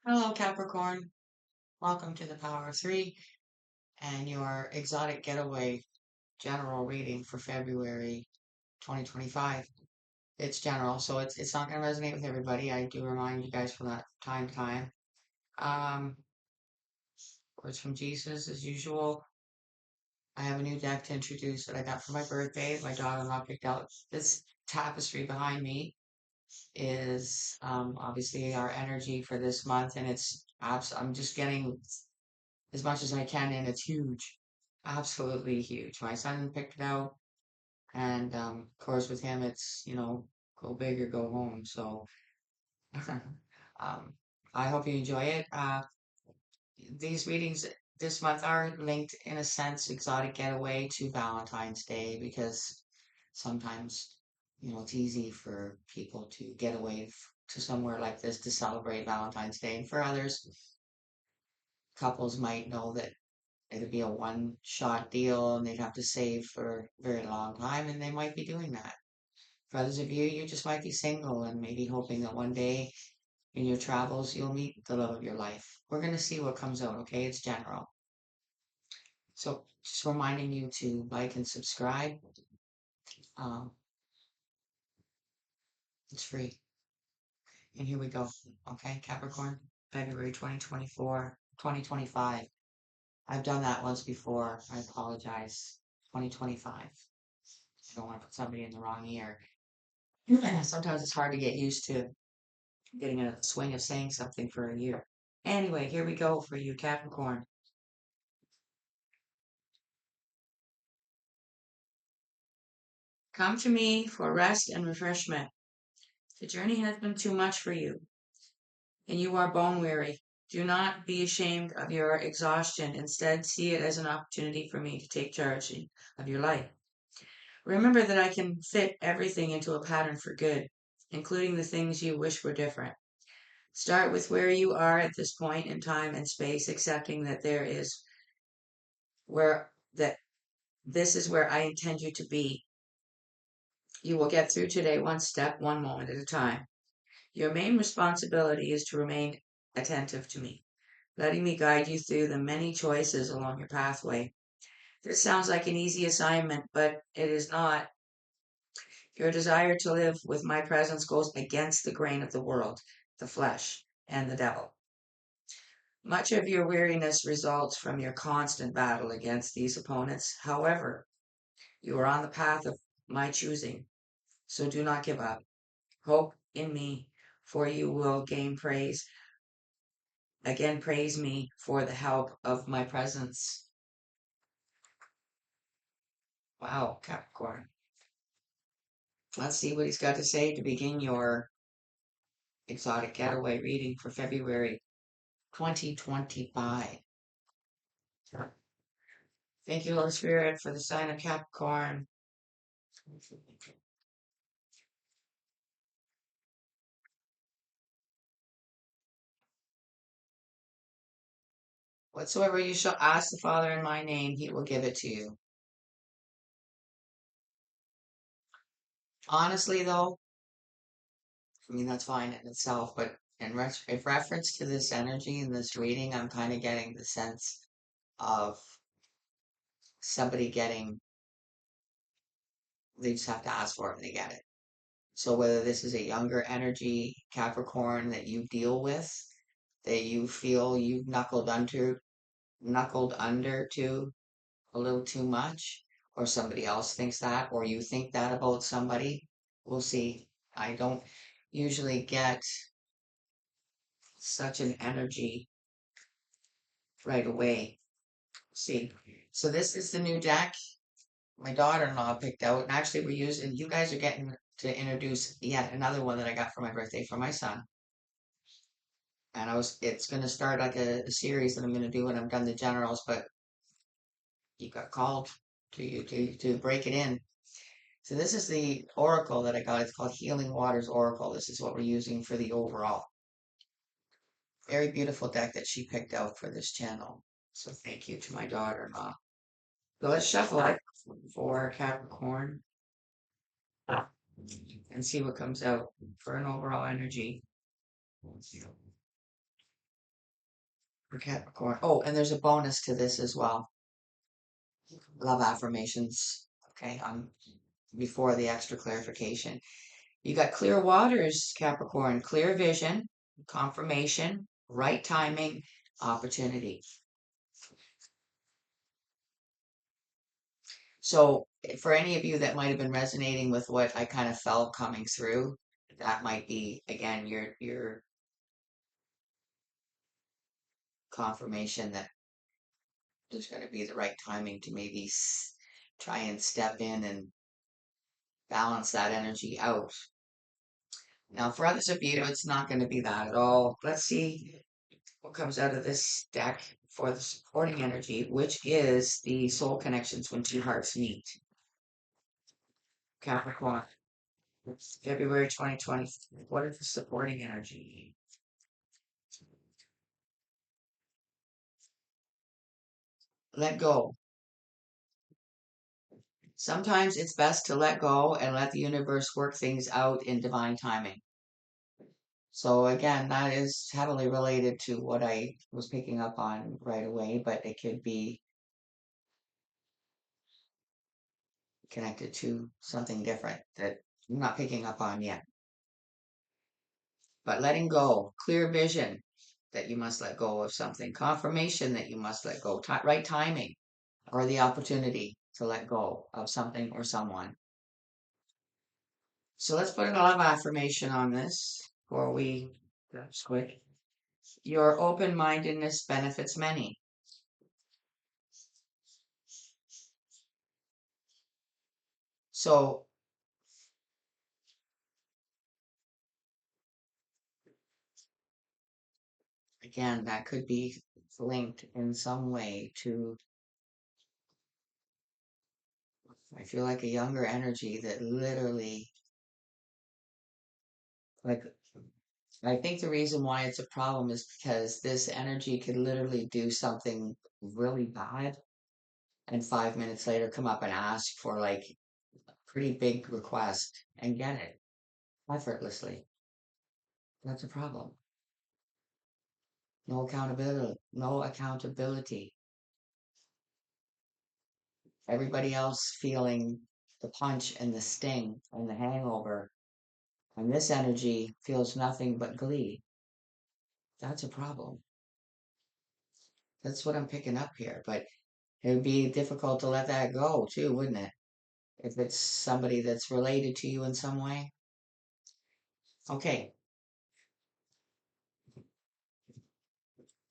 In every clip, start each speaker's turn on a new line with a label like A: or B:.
A: Hello, Capricorn. Welcome to the Power of Three and your exotic getaway general reading for February 2025. It's general, so it's not going to resonate with everybody. I do remind you guys from that time to time. Um, Words from Jesus, as usual. I have a new deck to introduce that I got for my birthday. My daughter-in-law picked out this tapestry behind me is obviously our energy for this month, and I'm just getting as much as I can, and it's huge, absolutely huge. My son picked it out, and of course, with him, it's go big or go home. So, um, I hope you enjoy it. These readings this month are linked, in a sense, exotic getaway to Valentine's Day because sometimes it's easy for people to get away to somewhere like this to celebrate Valentine's Day, and for others, couples might know that it'd be a one shot deal and they'd have to save for a very long time, and they might be doing that. For others of you, you just might be single and maybe hoping that one day in your travels you'll meet the love of your life. We're going to see what comes out, okay? It's general. So just reminding you to like and subscribe. Um, it's free. And here we go. Okay, Capricorn, February 2024, 2025. I've done that once before. I apologize. 2025. I don't want to put somebody in the wrong ear. Sometimes it's hard to get used to getting in a swing of saying something for a year. Anyway, here we go for you, Capricorn. Come to me for rest and refreshment. The journey has been too much for you, and you are bone weary. Do not be ashamed of your exhaustion. Instead, see it as an opportunity for me to take charge of your life. Remember that I can fit everything into a pattern for good, including the things you wish were different. Start with where you are at this point in time and space, accepting that where that this is where I intend you to be. You will get through today one step, one moment at a time. Your main responsibility is to remain attentive to me, letting me guide you through the many choices along your pathway. This sounds like an easy assignment, but it is not. Your desire to live with my presence goes against the grain of the world, the flesh, and the devil. Much of your weariness results from your constant battle against these opponents. However, you are on the path of my choosing, so do not give up. Hope in me, for you will gain praise. Again, praise me for the help of my presence. Wow, Capricorn. Let's see what he's got to say to begin your exotic getaway reading for February 2025. Thank you, Holy Spirit, for the sign of Capricorn. Whatsoever you shall ask the Father in my name, he will give it to you. Honestly, though, I mean, that's fine in itself, but in reference to this energy in this reading, I'm kind of getting the sense of somebody getting, they just have to ask for it and they get it. So whether this is a younger energy Capricorn that you deal with, that you feel you've knuckled under to a little too much, or somebody else thinks that, or you think that about somebody, we'll see. I don't usually get such an energy right away. See, so this is the new deck my daughter-in-law picked out, and actually we're using, you guys are getting to introduce yet another one that I got for my birthday for my son. And it's going to start like a series that I'm going to do when I'm done the generals, but you got called to break it in. So this is the oracle that I got. It's called Healing Waters Oracle. This is what we're using for the overall. Very beautiful deck that she picked out for this channel. So thank you to my daughter-in-law. So let's shuffle it for Capricorn and see what comes out for an overall energy. for Capricorn. Oh, and there's a bonus to this as well. Love affirmations. Okay, on before the extra clarification. You got clear waters, Capricorn, clear vision, confirmation, right timing, opportunity. So for any of you that might have been resonating with what I kind of felt coming through, that might be again your confirmation that there's going to be the right timing to maybe try and step in and balance that energy out. Now, for others of you, it's not going to be that at all. Let's see what comes out of this deck for the supporting energy, which is the soul connections when two hearts meet. Capricorn, February 2020. What is the supporting energy? Let go. Sometimes it's best to let go and let the universe work things out in divine timing. So again, that is heavily related to what I was picking up on right away, but it could be connected to something different that I'm not picking up on yet. But letting go, clear vision that you must let go of something, confirmation that you must let go, right timing, or the opportunity to let go of something or someone. So let's put a love affirmation on this before we switch. Your open mindedness benefits many. So again, that could be linked in some way to, I feel like a younger energy that literally, like, I think the reason why it's a problem is because this energy could literally do something really bad and 5 minutes later come up and ask for like a pretty big request and get it effortlessly. That's a problem. No accountability, no accountability. Everybody else feeling the punch and the sting and the hangover. And this energy feels nothing but glee. That's a problem. That's what I'm picking up here. But it would be difficult to let that go too, wouldn't it? If it's somebody that's related to you in some way. Okay,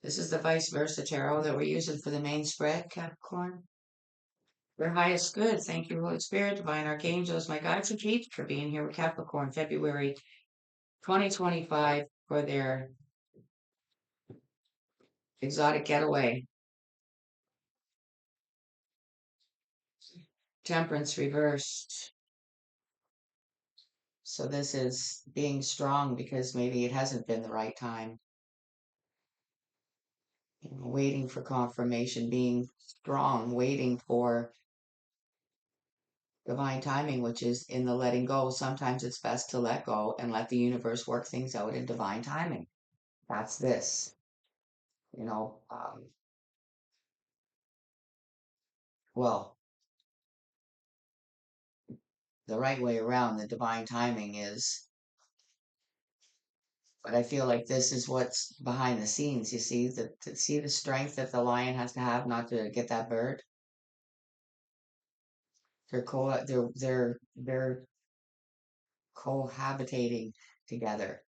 A: this is the vice versa tarot that we're using for the main spread, Capricorn. Your highest good. Thank you, Holy Spirit, Divine Archangels, my guides and keeps for being here with Capricorn, February 2025 for their exotic getaway. Temperance reversed. So this is being strong because maybe it hasn't been the right time. Waiting for confirmation, being strong, waiting for divine timing, which is in the letting go. Sometimes it's best to let go and let the universe work things out in divine timing. That's this, you know. Well, the right way around, the divine timing is, but I feel like this is what's behind the scenes. You see see the strength that the lion has to have not to get that bird. They're cohabitating together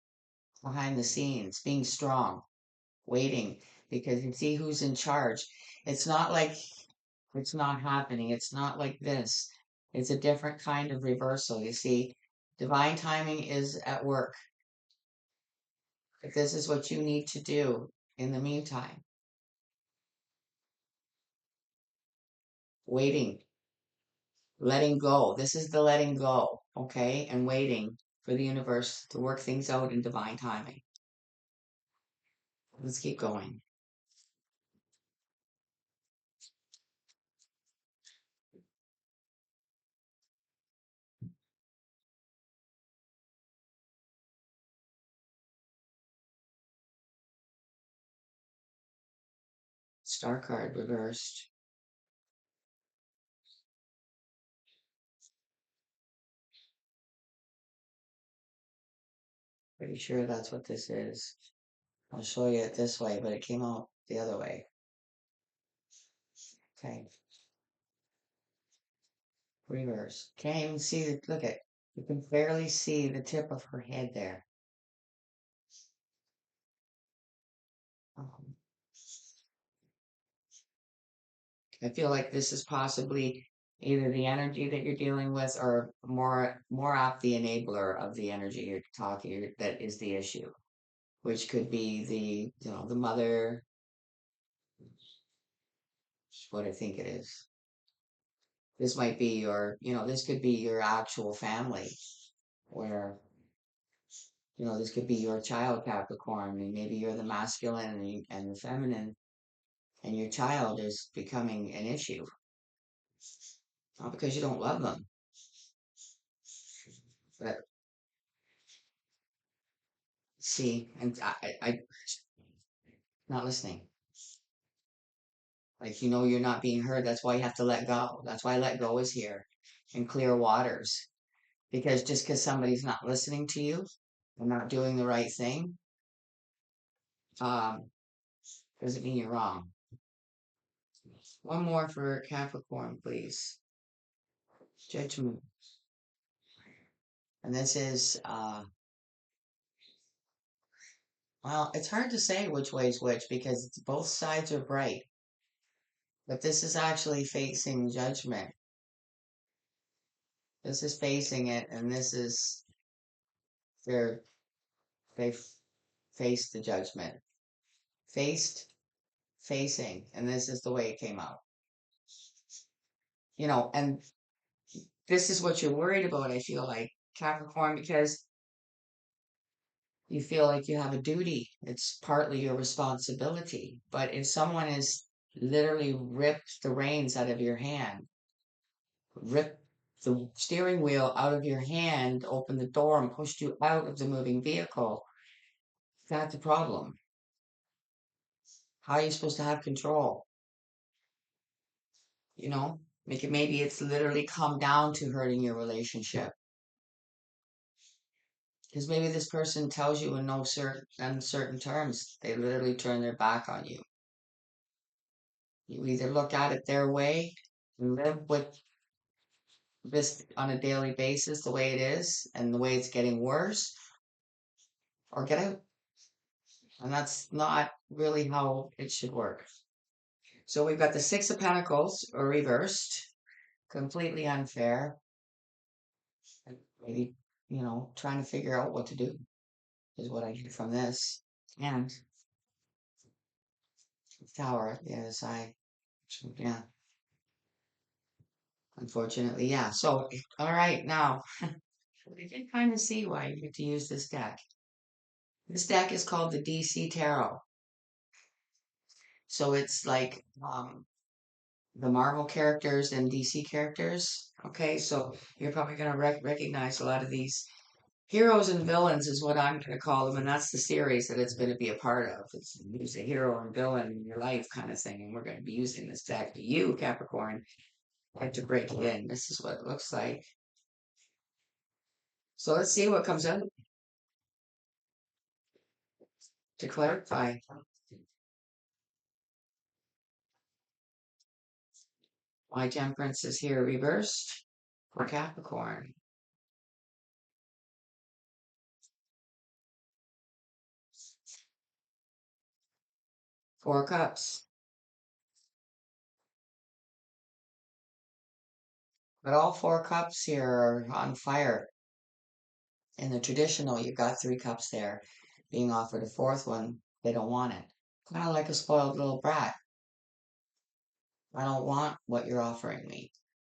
A: behind the scenes, being strong, waiting because you see who's in charge. It's not like it's not happening. It's not like this. It's a different kind of reversal. You see, divine timing is at work. If this is what you need to do in the meantime, waiting, letting go. This is the letting go, okay? And waiting for the universe to work things out in divine timing. Let's keep going. Star card reversed. Pretty sure that's what this is. I'll show you it this way, but it came out the other way. Okay, reverse. Can't even see the, look at, you can barely see the tip of her head there. Um, I feel like this is possibly either the energy that you're dealing with or more off the enabler of the energy you're talking that is the issue, which could be the mother, what I think it is. This might be this could be your actual family where, this could be your child Capricorn, and maybe you're the masculine and the feminine, and your child is becoming an issue. Not because you don't love them, but see, and I not listening. Like, you're not being heard. That's why you have to let go. That's why let go is here in clear waters. Because just because somebody's not listening to you and not doing the right thing, um, doesn't mean you're wrong. One more for Capricorn, please. Judgment. And this is, well, it's hard to say which way is which because both sides are bright. But this is actually facing judgment. This is facing it, and this is they're they've faced the judgment. Faced, facing, and this is the way it came out. And this is what you're worried about, I feel like, Capricorn, because you feel like you have a duty. It's partly your responsibility. But if someone has literally ripped the reins out of your hand, ripped the steering wheel out of your hand, opened the door, and pushed you out of the moving vehicle, that's a problem. How are you supposed to have control? You know, maybe it's literally come down to hurting your relationship. Because maybe this person tells you in no certain uncertain terms, they literally turn their back on you. You either look at it their way and live with this on a daily basis the way it is and the way it's getting worse, or get out. And that's not really how it should work. So we've got the Six of Pentacles reversed, completely unfair. And maybe, trying to figure out what to do is what I get from this. And Tower, the other side. So, yeah, unfortunately, yeah. So, all right, now we can kind of see why you get to use this deck. This deck is called the DC Tarot. So it's like the Marvel characters and DC characters. Okay, so you're probably going to recognize a lot of these heroes and villains is what I'm going to call them, and that's the series that it's going to be a part of. It's a hero and villain in your life kind of thing, and we're going to be using this deck. You, Capricorn, have to break it in. This is what it looks like. So let's see what comes out to clarify. My Temperance is here reversed for Capricorn. Four Cups. But all four cups here are on fire. In the traditional, you've got three cups there. Being offered a fourth one, they don't want it. Kind of like a spoiled little brat. I don't want what you're offering me.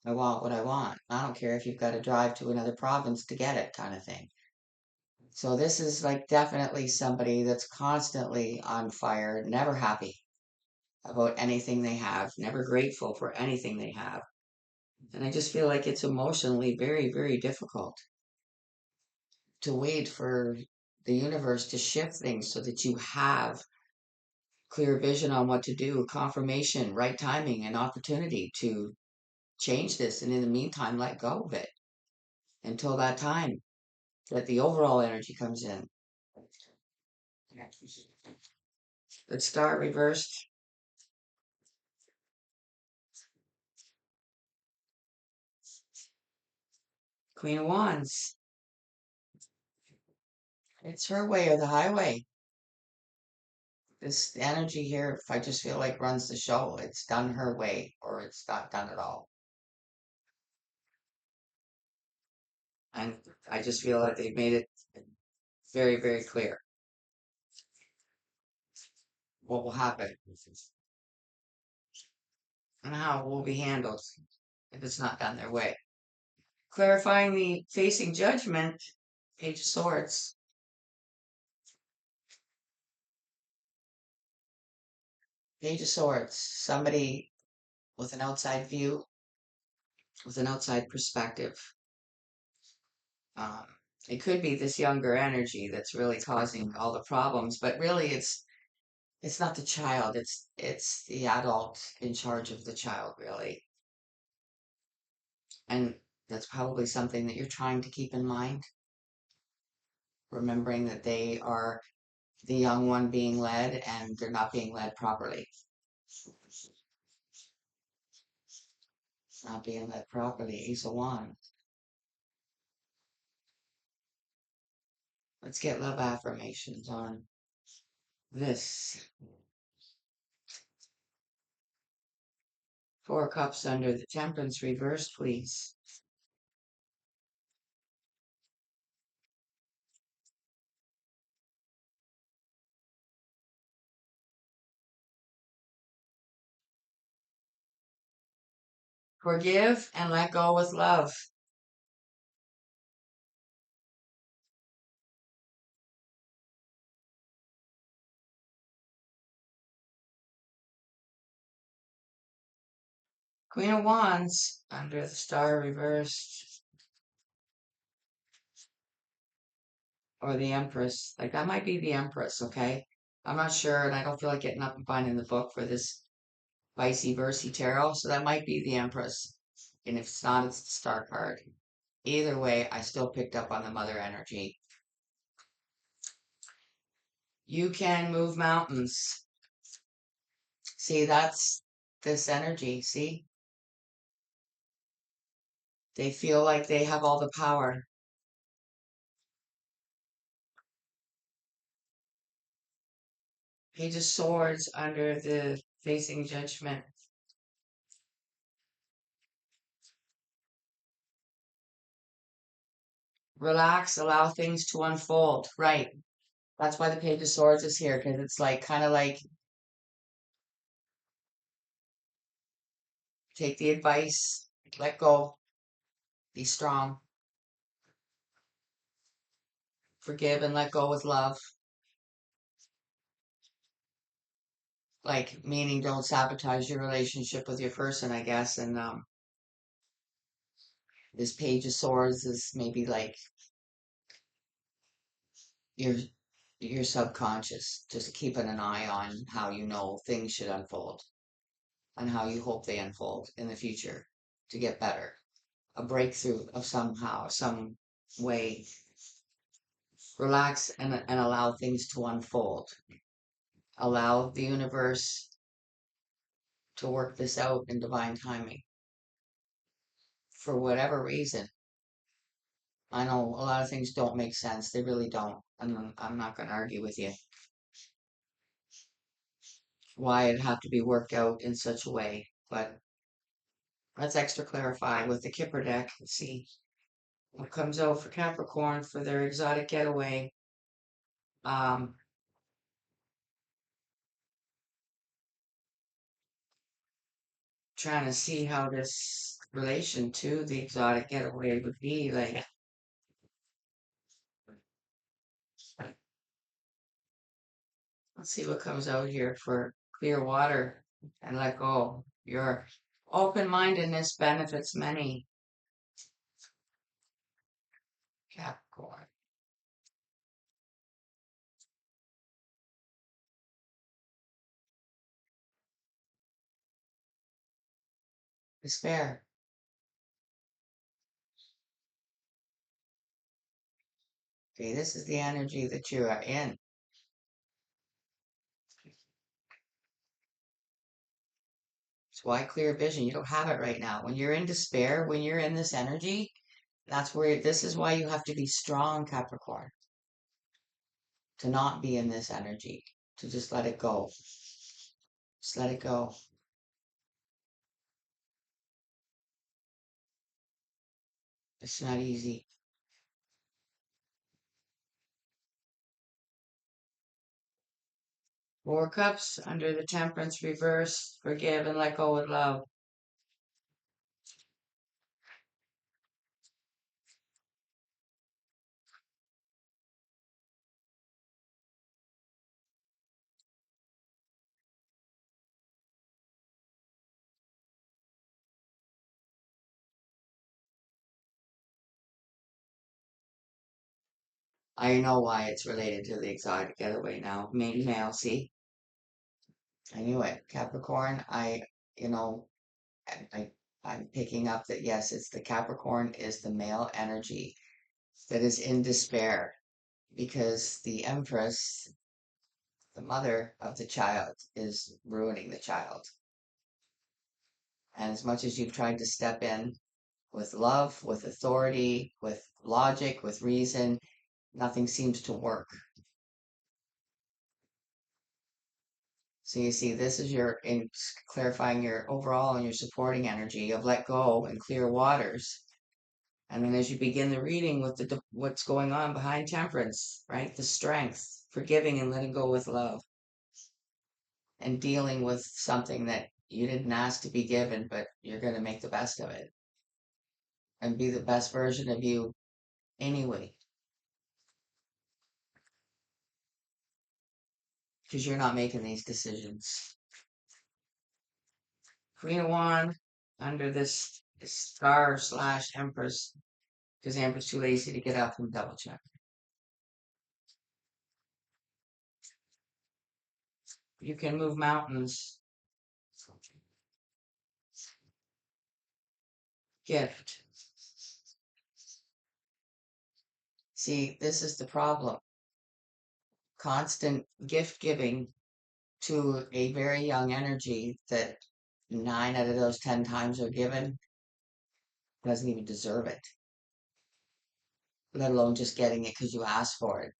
A: I want what I want. I don't care if you've got to drive to another province to get it, kind of thing. So this is like definitely somebody that's constantly on fire, never happy about anything they have, never grateful for anything they have. And I just feel like it's emotionally very, very difficult to wait for the universe to shift things so that you have clear vision on what to do, confirmation, right timing, and opportunity to change this. And in the meantime, let go of it until that time that the overall energy comes in. Let's start reversed. Queen of Wands. It's her way or the highway. This energy here, if I just feel like runs the show, it's done her way or it's not done at all. And I just feel like they've made it very, very clear what will happen and how it will be handled if it's not done their way. Clarifying the facing judgment, Page of Swords. Page of Swords, somebody with an outside view, with an outside perspective. Um, it could be this younger energy that's really causing all the problems, but really it's not the child, it's the adult in charge of the child, really. And that's probably something that you're trying to keep in mind, remembering that they are the young one being led and they're not being led properly. Not being led properly. Ace of Wands. Let's get love affirmations on this. Four Cups under the Temperance reverse, please. Forgive and let go with love. Queen of Wands under the Star reversed. Or the Empress. Like that might be the Empress, okay? I'm not sure, and I don't feel like getting up and finding the book for this vice versa tarot, so that might be the Empress. And if it's not, it's the Star card. Either way, I still picked up on the mother energy. You can move mountains. See, that's this energy. See, they feel like they have all the power. Page of Swords under the facing judgment. Relax, allow things to unfold. Right. That's why the Page of Swords is here, because it's like kind of like take the advice, let go, be strong, forgive and let go with love. Like meaning don't sabotage your relationship with your person, I guess. And this Page of Swords is maybe like your your subconscious, just keeping an eye on how you know things should unfold and how you hope they unfold in the future to get better. A breakthrough of somehow, some way. Relax and allow things to unfold. Allow the universe to work this out in divine timing. For whatever reason, I know a lot of things don't make sense. They really don't. And I'm not going to argue with you why it'd have to be worked out in such a way. But let's extra clarify with the Kipper deck. Let's see what comes out for Capricorn for their exotic getaway. Um, Trying to see how this relation to the exotic getaway would be like. Let's see what comes out here for clear water and let go. Your open-mindedness benefits many. Capricorn. despair. Okay, this is the energy that you are in. It's why clear vision. You don't have it right now. When you're in despair, when you're in this energy, that's where this is why you have to be strong, Capricorn, to not be in this energy, to just let it go. Just let it go. It's not easy. Four cups under the temperance reverse. Forgive and let go with love. I know why it's related to the exotic getaway now. Main male, see? I knew it. Capricorn, you know, I, I'm picking up that yes, it's the Capricorn is the male energy that is in despair because the Empress, the mother of the child, is ruining the child. And as much as you've tried to step in with love, with authority, with logic, with reason, nothing seems to work. So you see, this is your in clarifying your overall and your supporting energy of let go and clear waters. And then as you begin the reading with what's going on behind temperance, right? The strength, forgiving and letting go with love, and dealing with something that you didn't ask to be given, but you're going to make the best of it and be the best version of you anyway, because you're not making these decisions. Queen of Wands under this star slash Empress, because Empress too lazy to get up and double check. You can move mountains. Gift. See, this is the problem. Constant gift giving to a very young energy that 9 out of those 10 times are given doesn't even deserve it, let alone just getting it because you asked for it.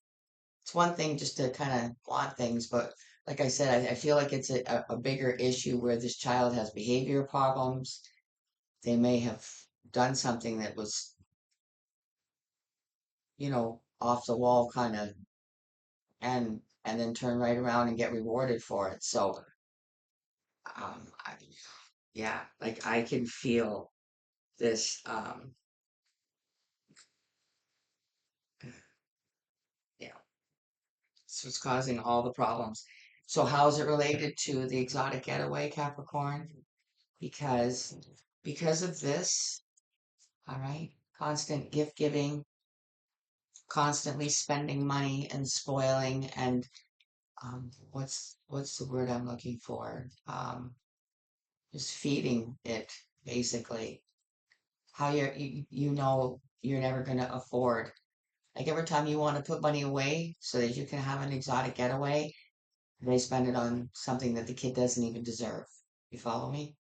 A: It's one thing just to kind of want things, but like I said, I feel like it's a bigger issue where this child has behavior problems. They may have done something that was, off the wall kind of, and then turn right around and get rewarded for it. So, I, yeah, like I can feel this, yeah, this was causing all the problems. So how is it related to the exotic getaway, Capricorn? Because because of this, all right, constant gift giving, constantly spending money and spoiling and what's the word I'm looking for? Just feeding it basically. How you're never gonna afford. Like every time you want to put money away so that you can have an exotic getaway, they spend it on something that the kid doesn't even deserve. You follow me?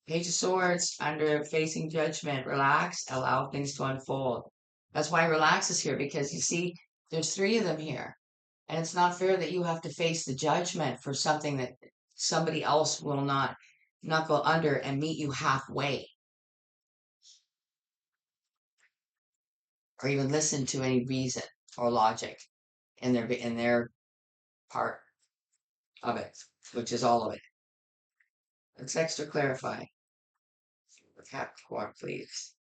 A: Page of Swords under facing judgment. Relax, allow things to unfold. That's why relax is here because you see, there's three of them here. And it's not fair that you have to face the judgment for something that somebody else will not go under and meet you halfway or even listen to any reason or logic in their part of it, which is all of it. Let's extra clarify. Capricorn, please.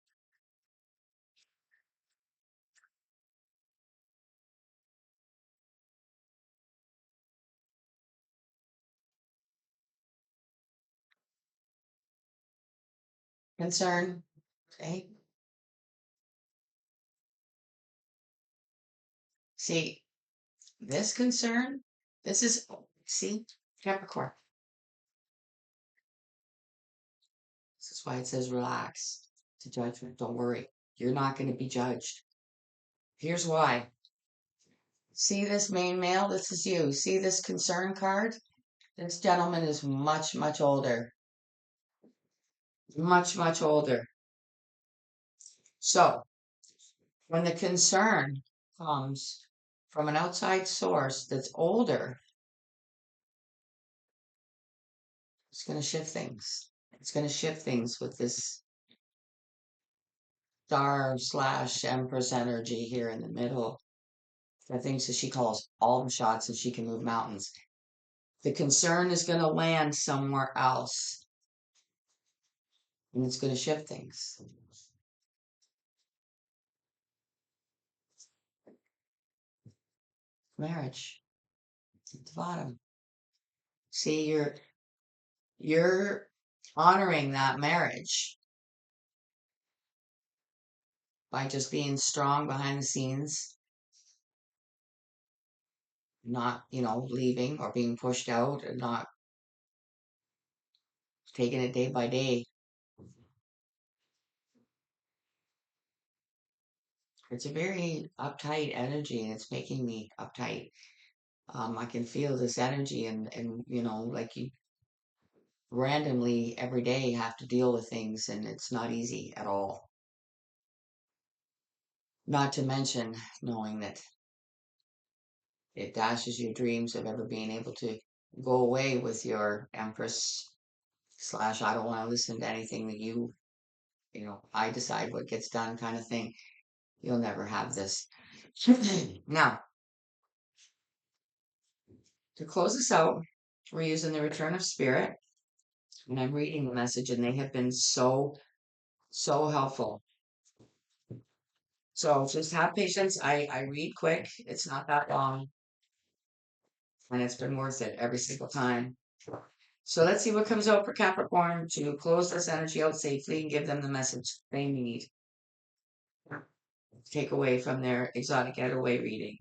A: Concern. Okay. See, this concern, this is, see, Capricorn. That's why it says relax to judgment. Don't worry. You're not going to be judged. Here's why. See this main male? This is you. See this concern card? This gentleman is much, much older. Much, much older. So, when the concern comes from an outside source that's older, it's going to shift things. It's going to shift things with this star slash empress energy here in the middle. The things that she calls all the shots and she can move mountains. The concern is going to land somewhere else and it's going to shift things. Marriage at the bottom. See, you're honoring that marriage by just being strong behind the scenes, not, leaving or being pushed out and not taking it day by day. It's a very uptight energy and it's making me uptight. I can feel this energy and like you randomly every day have to deal with things and it's not easy at all. Not to mention knowing that it dashes your dreams of ever being able to go away with your empress slash I don't want to listen to anything that I decide what gets done kind of thing. You'll never have this. Now, to close this out, we're using the return of spirit and I'm reading the message and they have been so, so helpful. So just have patience. I read quick. It's not that long. And it's been worth it every single time. So let's see what comes out for Capricorn to close this energy out safely and give them the message they need to take away from their exotic getaway reading.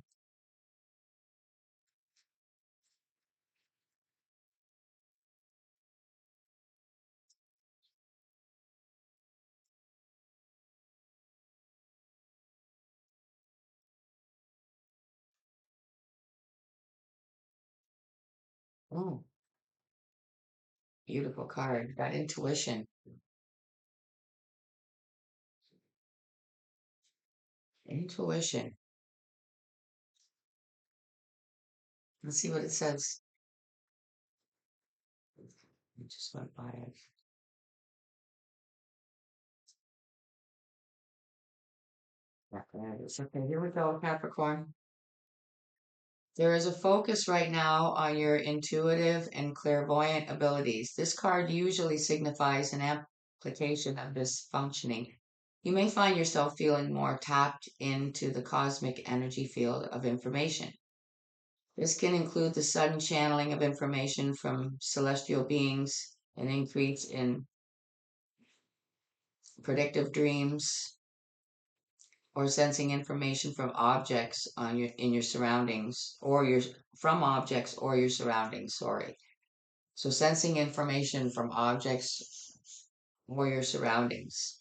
A: Oh, beautiful card. Got intuition. Intuition. Let's see what it says. I just went by it. Okay, here we go, Capricorn. There is a focus right now on your intuitive and clairvoyant abilities. This card usually signifies an application of this functioning. You may find yourself feeling more tapped into the cosmic energy field of information. This can include the sudden channeling of information from celestial beings, an increase in predictive dreams, or sensing information from objects in your surroundings or your from objects or your surroundings, sorry. So sensing information from objects or your surroundings.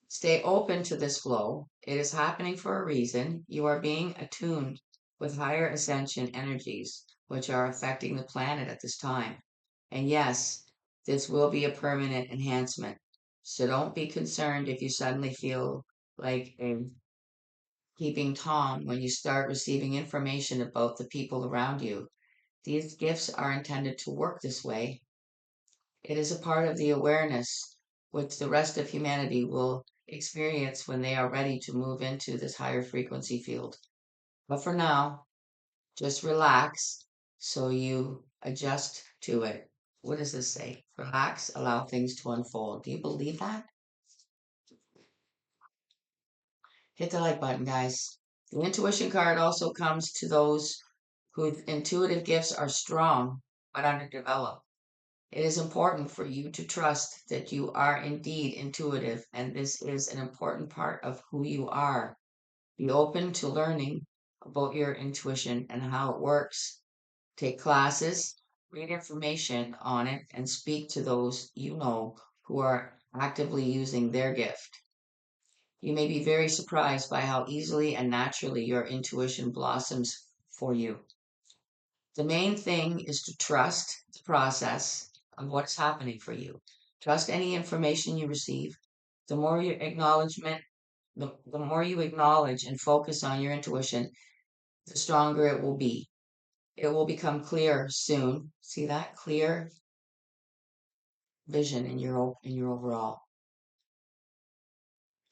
A: Stay open to this flow. It is happening for a reason. You are being attuned with higher ascension energies, which are affecting the planet at this time. And yes, this will be a permanent enhancement. So don't be concerned if you suddenly feel like a keeping calm when you start receiving information about the people around you. These gifts are intended to work this way. It is a part of the awareness which the rest of humanity will experience when they are ready to move into this higher frequency field. But for now, just relax so you adjust to it. What does this say? Relax, allow things to unfold. Do you believe that? Hit the like button, guys. The intuition card also comes to those whose intuitive gifts are strong but underdeveloped. It is important for you to trust that you are indeed intuitive, and this is an important part of who you are. Be open to learning about your intuition and how it works. Take classes, read information on it, and speak to those you know who are actively using their gift. You may be very surprised by how easily and naturally your intuition blossoms for you. The main thing is to trust the process of what's happening for you. Trust any information you receive. The more you acknowledgement, the more you acknowledge and focus on your intuition, the stronger it will be. It will become clear soon. See that? Clear vision in your overall.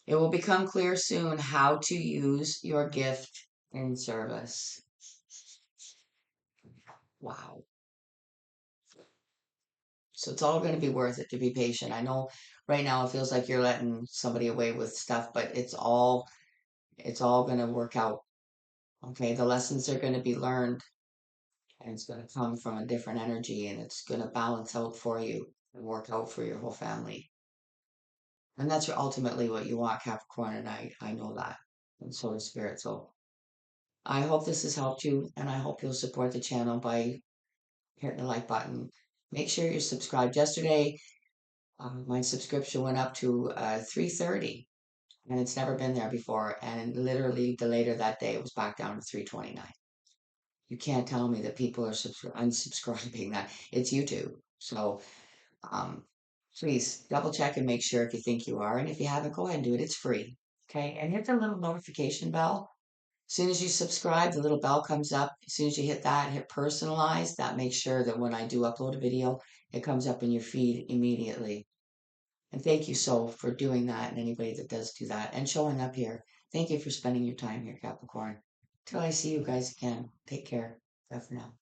A: It will become clear soon how to use your gift in service. Wow. So it's all going to be worth it to be patient. I know right now it feels like you're letting somebody away with stuff, but it's all going to work out. Okay, the lessons are going to be learned and it's going to come from a different energy and it's going to balance out for you and work out for your whole family. And that's ultimately what you want, Capricorn, and I know that. And so does Spirit. So I hope this has helped you and I hope you'll support the channel by hitting the like button. Make sure you're subscribed. Yesterday, my subscription went up to 330 and it's never been there before. And literally the later that day, it was back down to 329. You can't tell me that people are unsubscribing that. It's YouTube. So um, please double check and make sure if you think you are. And if you haven't, go ahead and do it. It's free. Okay. And hit the little notification bell. As soon as you subscribe, the little bell comes up. As soon as you hit that, hit personalize. That makes sure that when I do upload a video, it comes up in your feed immediately. And thank you so for doing that and anybody that does do that and showing up here. Thank you for spending your time here, Capricorn. Till I see you guys again. Take care. Bye for now.